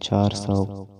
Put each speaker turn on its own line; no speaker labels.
400